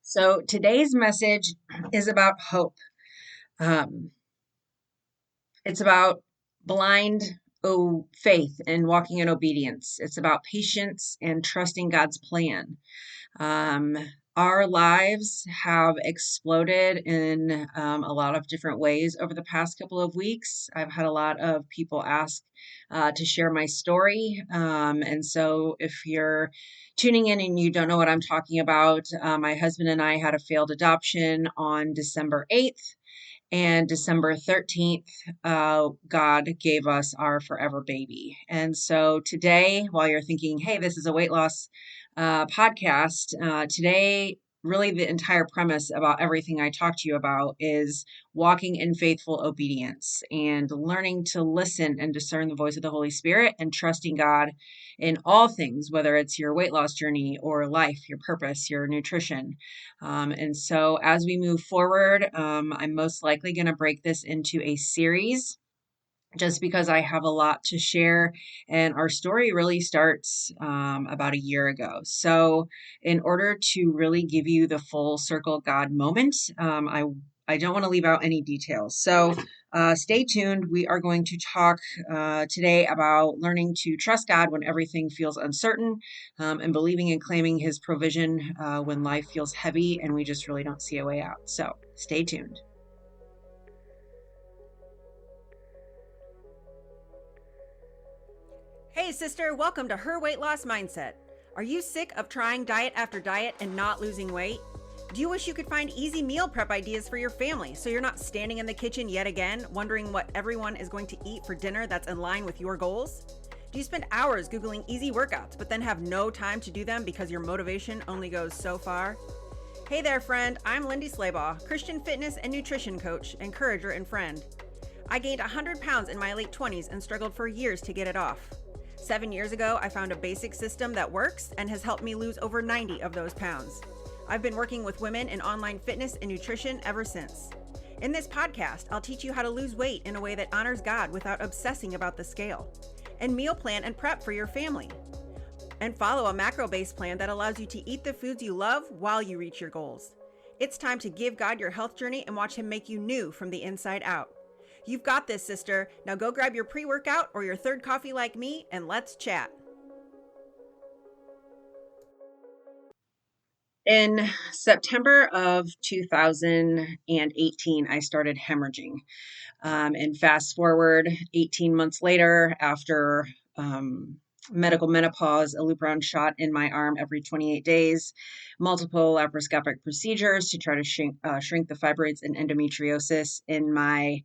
So today's message is about hope. Um, it's about blind faith and walking in obedience. It's about patience and trusting God's plan. Um, our lives have exploded in a lot of different ways over the past couple of weeks. I've had a lot of people ask to share my story. And so if you're tuning in and you don't know what I'm talking about, my husband and I had a failed adoption on December 8th. And December 13th, God gave us our forever baby. And so today, while you're thinking, hey, this is a weight loss podcast, today, really the entire premise about everything I talk to you about is walking in faithful obedience and learning to listen and discern the voice of the Holy Spirit and trusting God in all things, whether it's your weight loss journey or life, your purpose, your nutrition. And so as we move forward, I'm most likely going to break this into a series just because I have a lot to share. And our story really starts about a year ago. So, in order to really give you the full circle God moment, I don't want to leave out any details. So, stay tuned. We are going to talk today about learning to trust God when everything feels uncertain, and believing and claiming His provision when life feels heavy and we just really don't see a way out. So, stay tuned. Hey sister, welcome to Her Weight Loss Mindset. Are you sick of trying diet after diet and not losing weight? Do you wish you could find easy meal prep ideas for your family so you're not standing in the kitchen yet again wondering what everyone is going to eat for dinner that's in line with your goals? Do you spend hours Googling easy workouts but then have no time to do them because your motivation only goes so far? Hey there friend, I'm Lindy Schlabach, Christian fitness and nutrition coach, encourager, and friend. I gained 100 pounds in my late 20s and struggled for years to get it off. 7 years ago, I found a basic system that works and has helped me lose over 90 of those pounds. I've been working with women in online fitness and nutrition ever since. In this podcast, I'll teach you how to lose weight in a way that honors God without obsessing about the scale, and meal plan and prep for your family, and follow a macro-based plan that allows you to eat the foods you love while you reach your goals. It's time to give God your health journey and watch Him make you new from the inside out. You've got this, sister. Now go grab your pre-workout or your third coffee like me, and let's chat. In September of 2018, I started hemorrhaging. And fast forward 18 months later, after medical menopause, a Lupron shot in my arm every 28 days, multiple laparoscopic procedures to try to shrink the fibroids and endometriosis in my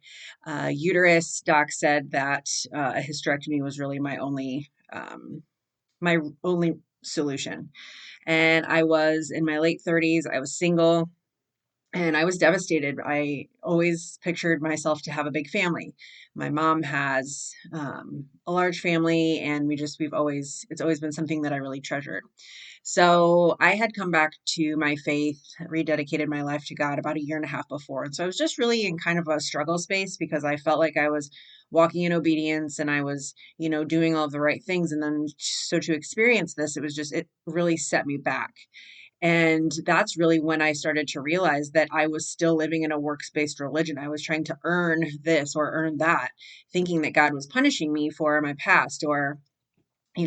uterus. Doc said that a hysterectomy was really my only solution. And I was in my late 30s. I was single. And I was devastated. I always pictured myself to have a big family. My mom has a large family, and it's always been something that I really treasured. So I had come back to my faith, rededicated my life to God about a year and a half before. And so I was just really in kind of a struggle space because I felt like I was walking in obedience and I was, doing all of the right things. And then so to experience this, it really set me back. And that's really when I started to realize that I was still living in a works-based religion. I was trying to earn this or earn that, thinking that God was punishing me for my past or,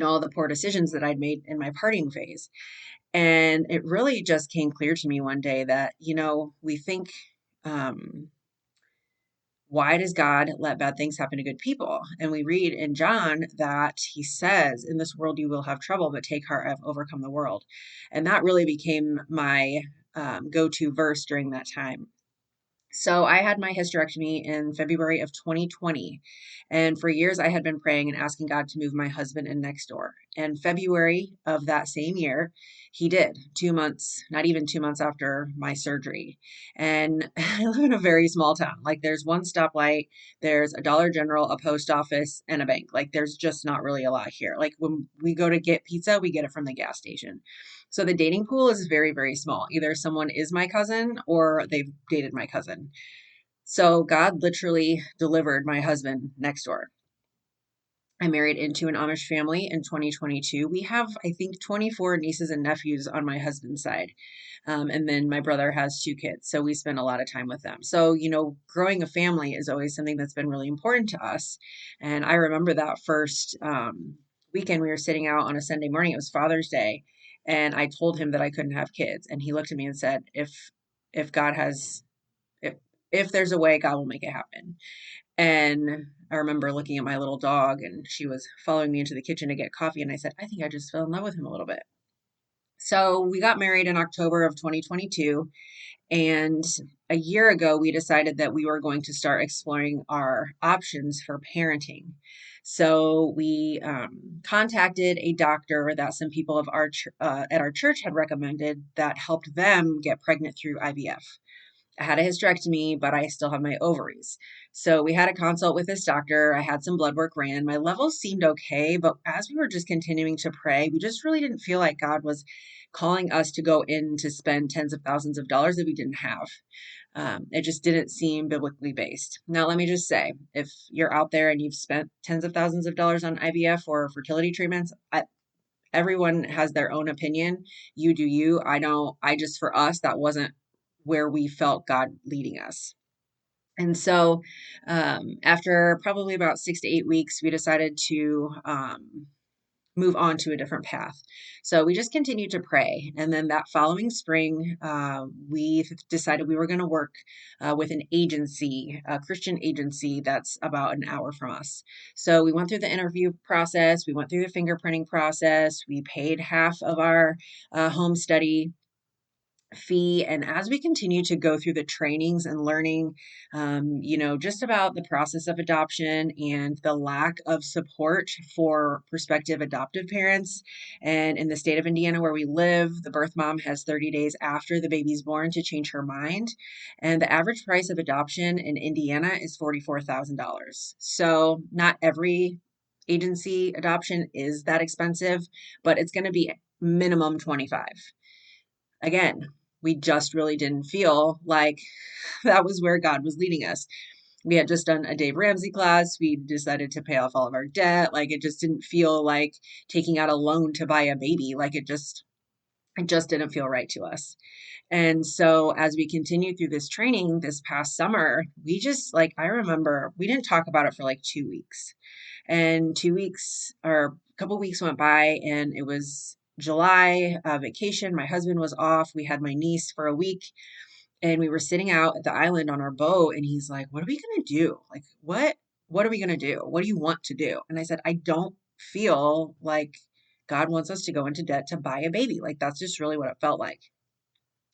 all the poor decisions that I'd made in my partying phase. And it really just came clear to me one day that, we think, why does God let bad things happen to good people? And we read in John that he says, in this world you will have trouble, but take heart, I've overcome the world. And that really became my go-to verse during that time. So I had my hysterectomy in February of 2020. And for years, I had been praying and asking God to move my husband in next door. And February of that same year, he did 2 months, not even 2 months after my surgery. And I live in a very small town. Like there's one stoplight, there's a Dollar General, a post office, and a bank. Like there's just not really a lot here. Like when we go to get pizza, we get it from the gas station. So the dating pool is very, very small. Either someone is my cousin or they've dated my cousin. So God literally delivered my husband next door. I married into an Amish family in 2022. We have, I think, 24 nieces and nephews on my husband's side. And then my brother has two kids. So we spend a lot of time with them. So, growing a family is always something that's been really important to us. And I remember that first weekend we were sitting out on a Sunday morning. It was Father's Day. And I told him that I couldn't have kids. And he looked at me and said, if God has, if, if there's a way, God will make it happen. And I remember looking at my little dog, and she was following me into the kitchen to get coffee. And I said, I think I just fell in love with him a little bit. So we got married in October of 2022. And a year ago, we decided that we were going to start exploring our options for parenting. So we contacted a doctor that some people of at our church had recommended that helped them get pregnant through IVF. I had a hysterectomy, but I still have my ovaries. So we had a consult with this doctor. I had some blood work ran. My levels seemed okay, but as we were just continuing to pray, we just really didn't feel like God was calling us to go in to spend tens of thousands of dollars that we didn't have. It just didn't seem biblically based. Now, let me just say, if you're out there and you've spent tens of thousands of dollars on IVF or fertility treatments, everyone has their own opinion. You do you. I don't. For us, that wasn't where we felt God leading us. And so, after probably about 6 to 8 weeks, we decided to move on to a different path. So we just continued to pray. And then that following spring, we decided we were going to work with an agency, a Christian agency that's about an hour from us. So we went through the interview process, we went through the fingerprinting process, we paid half of our home study fee. And as we continue to go through the trainings and learning, just about the process of adoption and the lack of support for prospective adoptive parents. And in the state of Indiana where we live, the birth mom has 30 days after the baby's born to change her mind. And the average price of adoption in Indiana is $44,000. So not every agency adoption is that expensive, but it's going to be minimum 25. Again, we just really didn't feel like that was where God was leading us. We had just done a Dave Ramsey class. We decided to pay off all of our debt. Like it just didn't feel like taking out a loan to buy a baby. Like it just didn't feel right to us. And so as we continued through this training this past summer, we just I remember we didn't talk about it for like 2 weeks. And 2 weeks or a couple weeks went by, and it was July vacation. My husband was off. We had my niece for a week, and we were sitting out at the island on our boat, and he's like, "What are we going to do? Like, what are we going to do? What do you want to do?" And I said, "I don't feel like God wants us to go into debt to buy a baby. Like, that's just really what it felt like."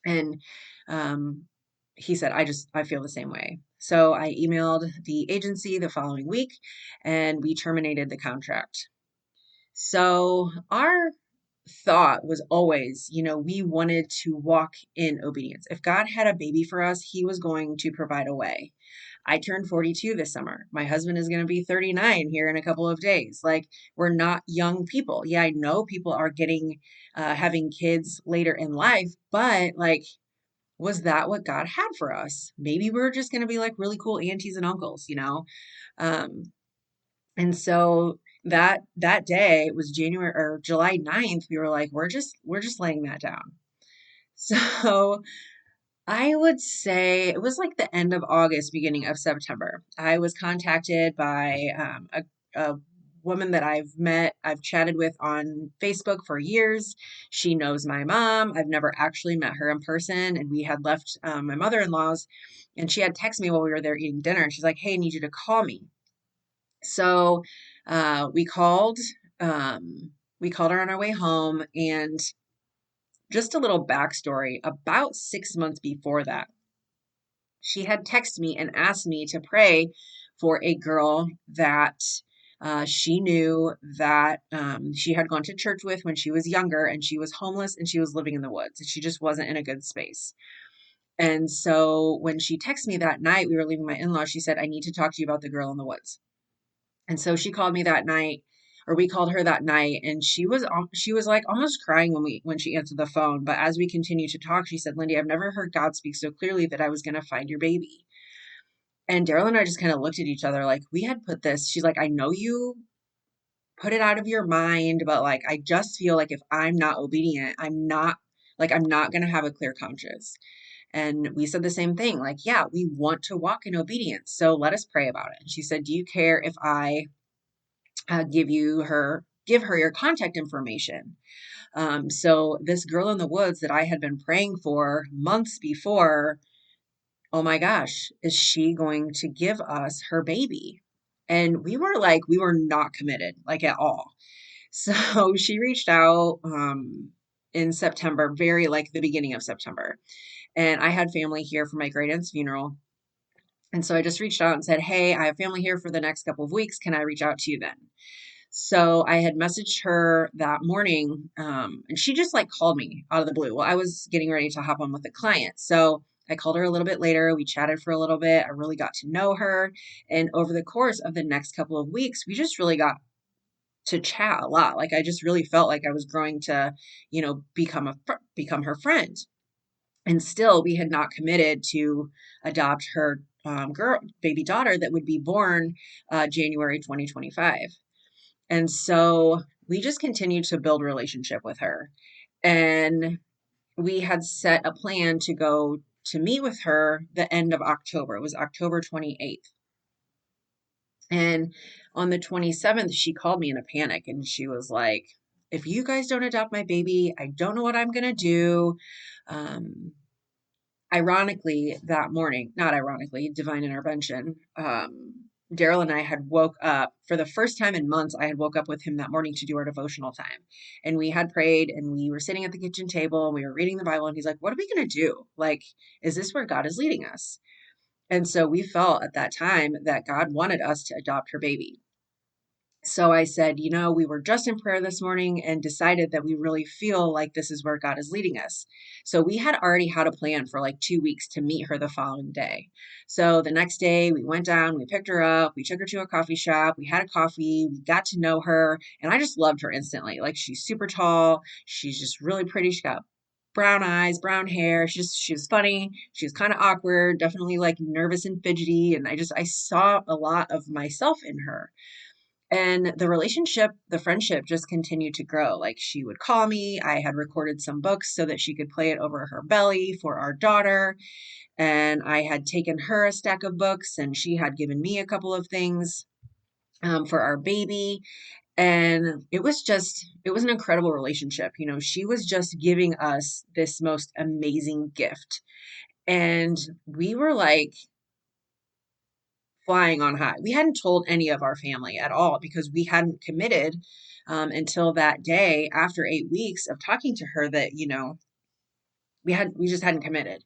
And um, he said, I feel the same way. So I emailed the agency the following week, and we terminated the contract. So our thought was always, we wanted to walk in obedience. If God had a baby for us, he was going to provide a way. I turned 42 this summer. My husband is going to be 39 here in a couple of days. Like, we're not young people. Yeah, I know people are having kids later in life, but was that what God had for us? Maybe we're just going to be like really cool aunties and uncles. Um, and so that day, it was January or July 9th, we were like, we're just laying that down. So I would say it was like the end of August, beginning of September. I was contacted by a woman that I've chatted with on Facebook for years. She knows my mom. I've never actually met her in person. And we had left my mother-in-law's, and she had texted me while we were there eating dinner. And she's like, "Hey, I need you to call me." So we called. We called her on our way home, and just a little backstory. About 6 months before that, she had texted me and asked me to pray for a girl that she knew that she had gone to church with when she was younger, and she was homeless and she was living in the woods, and she just wasn't in a good space. And so when she texted me that night, we were leaving my in-laws, she said, "I need to talk to you about the girl in the woods." And so she called me that night, or we called her that night, and she was like almost crying when she answered the phone. But as we continued to talk, she said, "Lindy, I've never heard God speak so clearly that I was going to find your baby." And Daryl and I just kind of looked at each other like we had put this. She's like, "I know you put it out of your mind. But like, I just feel like if I'm not obedient, I'm not going to have a clear conscience. And we said the same thing, like, yeah, we want to walk in obedience. So let us pray about it. And she said, do you care if I give her your contact information? So this girl in the woods that I had been praying for months before, oh my gosh, is she going to give us her baby? And we were not committed, like at all. So she reached out in September, very like the beginning of September. And I had family here for my great aunt's funeral. And so I just reached out and said, hey, I have family here for the next couple of weeks. Can I reach out to you then? So I had messaged her that morning, and she just like called me out of the blue. Well, I was getting ready to hop on with a client. So I called her a little bit later. We chatted for a little bit. I really got to know her. And over the course of the next couple of weeks, we just really got to chat a lot. Like I just really felt like I was growing to, become her friend. And still, we had not committed to adopt her baby daughter that would be born January 2025. And so we just continued to build relationship with her. And we had set a plan to go to meet with her the end of October. It was October 28th. And on the 27th, she called me in a panic and she was like, if you guys don't adopt my baby, I don't know what I'm going to do. Um, Ironically, that morning, not ironically, divine intervention, Daryl and I had woke up for the first time in months. I had woke up with him that morning to do our devotional time. And we had prayed and we were sitting at the kitchen table and we were reading the Bible. And he's like, what are we going to do? Like, is this where God is leading us? And so we felt at that time that God wanted us to adopt her baby. So I said, we were just in prayer this morning and decided that we really feel like this is where God is leading us. So we had already had a plan for like 2 weeks to meet her the following day. So the next day we went down, we picked her up, we took her to a coffee shop, we had a coffee, we got to know her, and I just loved her instantly. Like she's super tall, she's just really pretty. She got brown eyes, brown hair. She was funny. She was kind of awkward, definitely like nervous and fidgety. And I saw a lot of myself in her. And the friendship just continued to grow. Like she would call me. I had recorded some books so that she could play it over her belly for our daughter. And I had taken her a stack of books and she had given me a couple of things for our baby. And it was an incredible relationship. She was just giving us this most amazing gift. And we were like, flying on high. We hadn't told any of our family at all because we hadn't committed until that day after 8 weeks of talking to her that, we just hadn't committed.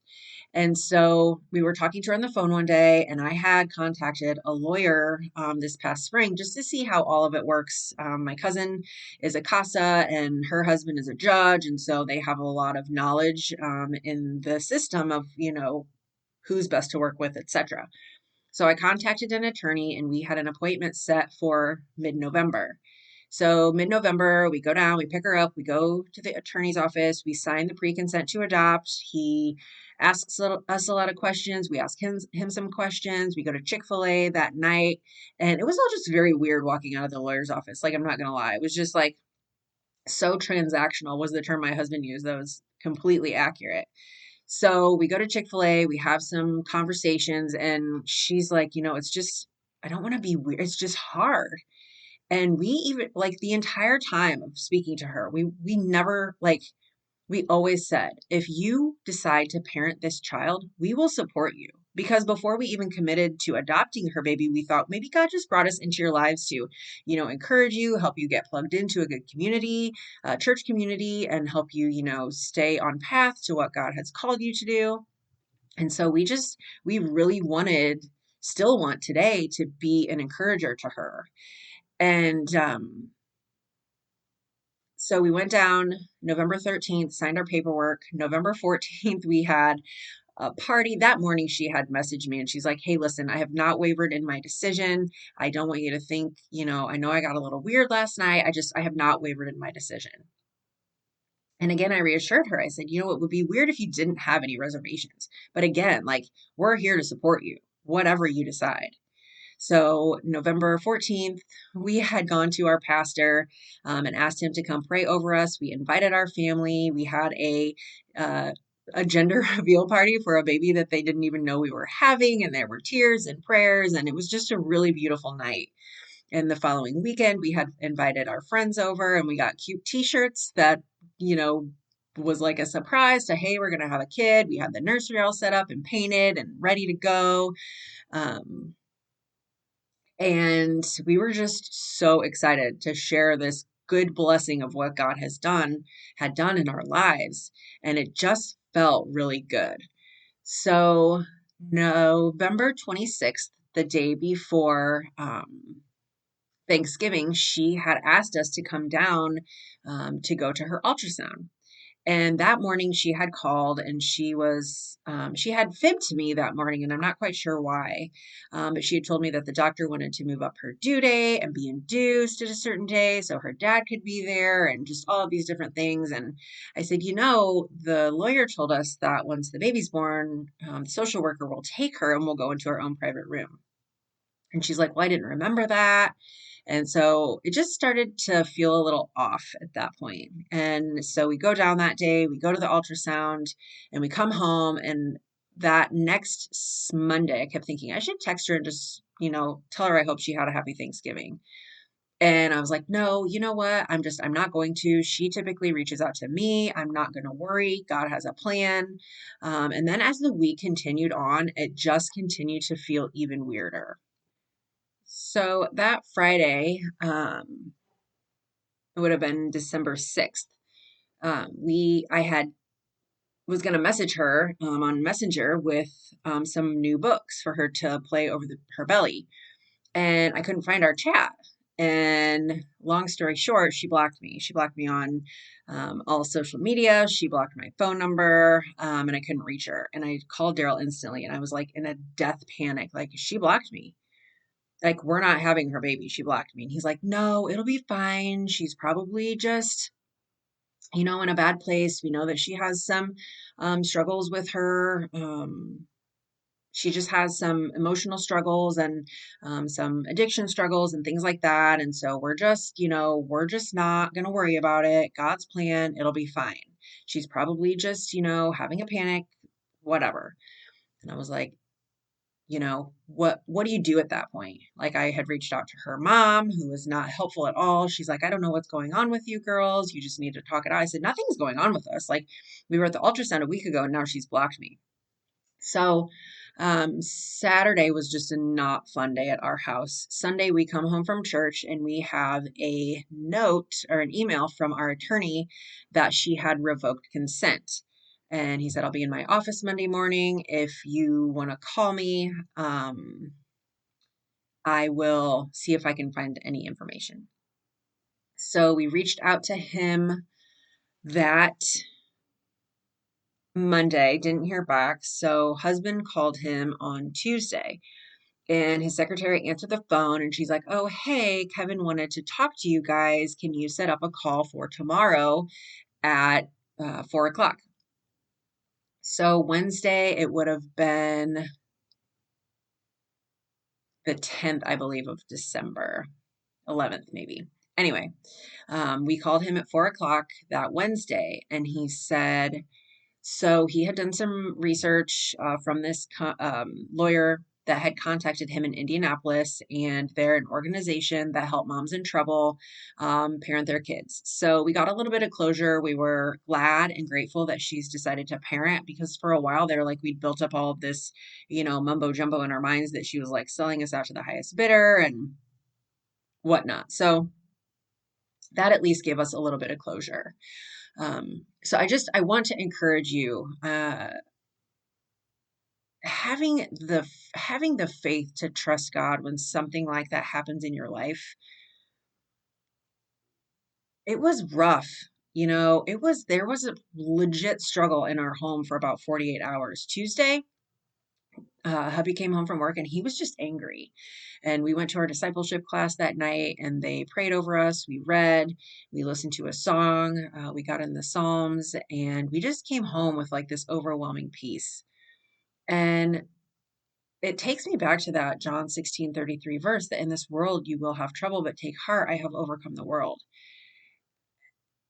And so we were talking to her on the phone one day, and I had contacted a lawyer this past spring just to see how all of it works. My cousin is a CASA, and her husband is a judge, and so they have a lot of knowledge in the system of, who's best to work with, etc. So I contacted an attorney and we had an appointment set for mid-November. So mid-November, we go down, we pick her up, we go to the attorney's office, we sign the pre-consent to adopt. He asks us a lot of questions. We ask him some questions. We go to Chick-fil-A that night. And it was all just very weird walking out of the lawyer's office. Like, I'm not going to lie. It was just like so transactional was the term my husband used. That was completely accurate. So we go to Chick-fil-A, we have some conversations, and she's like, I don't want to be weird. It's just hard. And we even like the entire time of speaking to her, we never like we always said, if you decide to parent this child, we will support you. Because before we even committed to adopting her baby, we thought maybe God just brought us into your lives to, encourage you, help you get plugged into a good community, church community, and help you, stay on path to what God has called you to do. And so we really still want today to be an encourager to her. And so we went down November 13th, signed our paperwork. November 14th, we had a party. That morning, she had messaged me and she's like, hey, listen, I have not wavered in my decision. I don't want you to think, I know I got a little weird last night. I have not wavered in my decision. And again, I reassured her. I said, it would be weird if you didn't have any reservations. But again, like, we're here to support you, whatever you decide. So November 14th, we had gone to our pastor and asked him to come pray over us. We invited our family. We had uh, a gender reveal party for a baby that they didn't even know we were having, and there were tears and prayers, and it was just a really beautiful night. And the following weekend, we had invited our friends over, and we got cute T-shirts that, you know, was like a surprise to, hey, we're going to have a kid. We had the nursery all set up and painted and ready to go. Um, and we were just so excited to share this good blessing of what God had done in our lives. And it just felt really good. So November 26th, the day before Thanksgiving, she had asked us to come down to go to her ultrasound. And that morning she had called and she had fibbed to me that morning, and I'm not quite sure why. But she had told me that the doctor wanted to move up her due date and be induced at a certain day so her dad could be there and just all of these different things. And I said, the lawyer told us that once the baby's born, the social worker will take her and we'll go into our own private room. And she's like, well, I didn't remember that. And so it just started to feel a little off at that point. And so we go down that day, we go to the ultrasound, and we come home. And that next Monday, I kept thinking I should text her and just, tell her I hope she had a happy Thanksgiving. And I was like, no, you know what? I'm not going to. She typically reaches out to me. I'm not going to worry. God has a plan. And then as the week continued on, it just continued to feel even weirder. So that Friday, it would have been December 6th. I had was going to message her on Messenger with some new books for her to play over her belly, and I couldn't find our chat. And long story short, she blocked me. She blocked me on all social media. She blocked my phone number, and I couldn't reach her. And I called Daryl instantly, and I was like in a death panic. Like, she blocked me. Like, we're not having her baby. She blocked me. And he's like, no, it'll be fine. She's probably just, in a bad place. We know that she has some struggles with her. She just has some emotional struggles and some addiction struggles and things like that. And so we're just not going to worry about it. God's plan, it'll be fine. She's probably just, having a panic, whatever. And I was like, what do you do at that point? Like, I had reached out to her mom, who was not helpful at all. She's like, I don't know what's going on with you girls. You just need to talk it out. I said, nothing's going on with us. Like, we were at the ultrasound a week ago and now she's blocked me. So Saturday was just a not fun day at our house. Sunday, we come home from church and we have a note or an email from our attorney that she had revoked consent. And he said, I'll be in my office Monday morning. If you want to call me, I will see if I can find any information. So we reached out to him that Monday, didn't hear back. So husband called him on Tuesday, and his secretary answered the phone, and she's like, oh, hey, Kevin wanted to talk to you guys. Can you set up a call for tomorrow at 4:00? So Wednesday, it would have been the 10th, I believe, of December, 11th, maybe. Anyway, we called him at 4:00 that Wednesday, and he said, so he had done some research from this lawyer that had contacted him in Indianapolis, and they're an organization that help moms in trouble parent their kids. So we got a little bit of closure. We were glad and grateful that she's decided to parent, because for a while there, like, we'd built up all of this, mumbo jumbo in our minds that she was like selling us out to the highest bidder and whatnot. So that at least gave us a little bit of closure. So I want to encourage you, having the faith to trust God when something like that happens in your life. It was rough. There was a legit struggle in our home for about 48 hours. Tuesday, hubby came home from work and he was just angry. And we went to our discipleship class that night and they prayed over us. We read, we listened to a song, we got in the Psalms, and we just came home with like this overwhelming peace. And it takes me back to that John 16:33 verse that in this world you will have trouble, but take heart, I have overcome the world.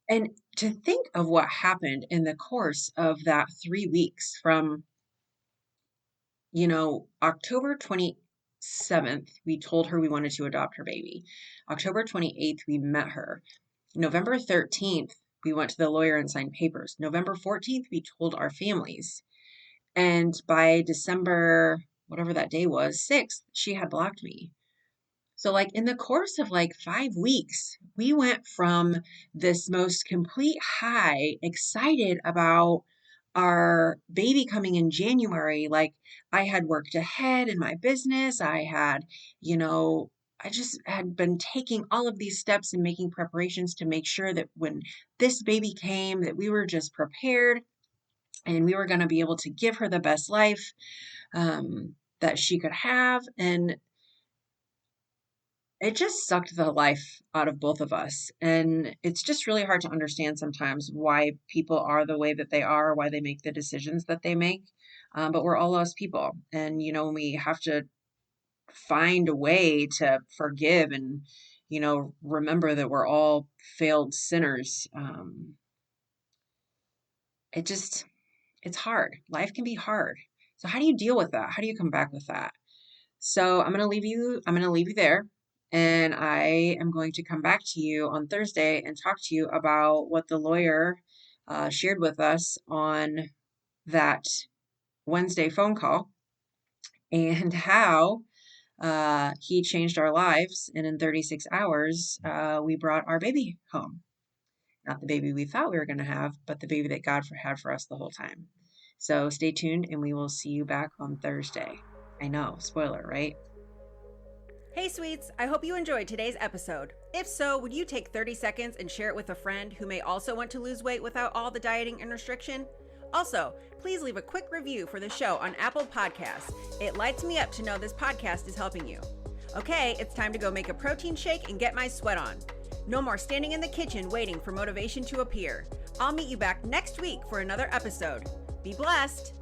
And to think of what happened in the course of that 3 weeks from, October 27th, we told her we wanted to adopt her baby. October 28th, we met her. November 13th, we went to the lawyer and signed papers. November 14th, we told our families. And by December, whatever that day was, 6th, she had blocked me. So, like, in the course of like 5 weeks, we went from this most complete high, excited about our baby coming in January. Like, I had worked ahead in my business. I just had been taking all of these steps and making preparations to make sure that when this baby came, that we were just prepared and we were going to be able to give her the best life that she could have. And it just sucked the life out of both of us. And it's just really hard to understand sometimes why people are the way that they are, why they make the decisions that they make. But we're all lost people. And, we have to find a way to forgive and, remember that we're all failed sinners. It's hard. Life can be hard. So how do you deal with that? How do you come back with that? So I'm going to leave you there. And I am going to come back to you on Thursday and talk to you about what the lawyer shared with us on that Wednesday phone call and how he changed our lives. And in 36 hours, we brought our baby home. Not the baby we thought we were going to have, but the baby that God had for us the whole time. So stay tuned and we will see you back on Thursday. I know, spoiler, right? Hey sweets, I hope you enjoyed today's episode. If so, would you take 30 seconds and share it with a friend who may also want to lose weight without all the dieting and restriction? Also, please leave a quick review for the show on Apple Podcasts. It lights me up to know this podcast is helping you. Okay, it's time to go make a protein shake and get my sweat on. No more standing in the kitchen waiting for motivation to appear. I'll meet you back next week for another episode. Be blessed.